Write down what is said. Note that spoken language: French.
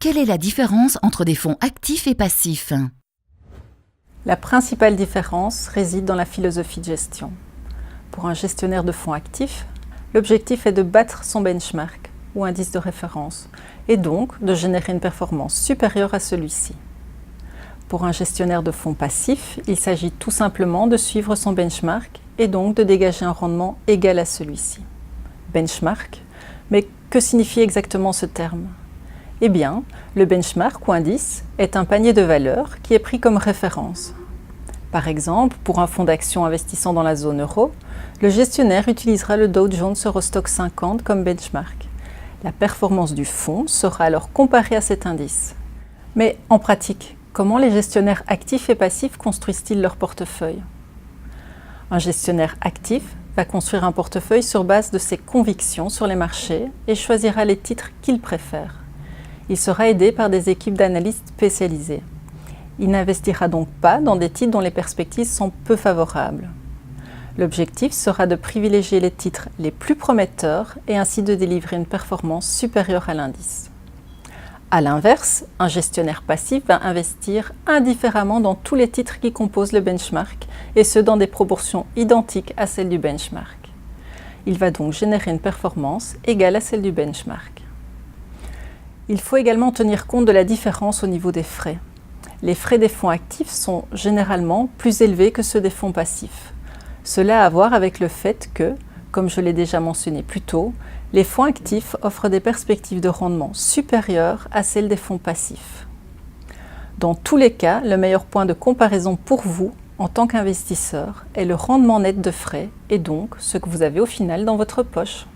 Quelle est la différence entre des fonds actifs et passifs? La principale différence réside dans la philosophie de gestion. Pour un gestionnaire de fonds actifs, l'objectif est de battre son benchmark ou indice de référence et donc de générer une performance supérieure à celui-ci. Pour un gestionnaire de fonds passifs, il s'agit tout simplement de suivre son benchmark et donc de dégager un rendement égal à celui-ci. Benchmark, mais que signifie exactement ce terme? Eh bien, le benchmark ou indice est un panier de valeurs qui est pris comme référence. Par exemple, pour un fonds d'actions investissant dans la zone euro, le gestionnaire utilisera le Dow Jones Eurostoxx 50 comme benchmark. La performance du fonds sera alors comparée à cet indice. Mais en pratique, comment les gestionnaires actifs et passifs construisent-ils leur portefeuille? Un gestionnaire actif va construire un portefeuille sur base de ses convictions sur les marchés et choisira les titres qu'il préfère. Il sera aidé par des équipes d'analystes spécialisées. Il n'investira donc pas dans des titres dont les perspectives sont peu favorables. L'objectif sera de privilégier les titres les plus prometteurs et ainsi de délivrer une performance supérieure à l'indice. A l'inverse, un gestionnaire passif va investir indifféremment dans tous les titres qui composent le benchmark et ce dans des proportions identiques à celles du benchmark. Il va donc générer une performance égale à celle du benchmark. Il faut également tenir compte de la différence au niveau des frais. Les frais des fonds actifs sont généralement plus élevés que ceux des fonds passifs. Cela a à voir avec le fait que, comme je l'ai déjà mentionné plus tôt, les fonds actifs offrent des perspectives de rendement supérieures à celles des fonds passifs. Dans tous les cas, le meilleur point de comparaison pour vous, en tant qu'investisseur, est le rendement net de frais et donc ce que vous avez au final dans votre poche.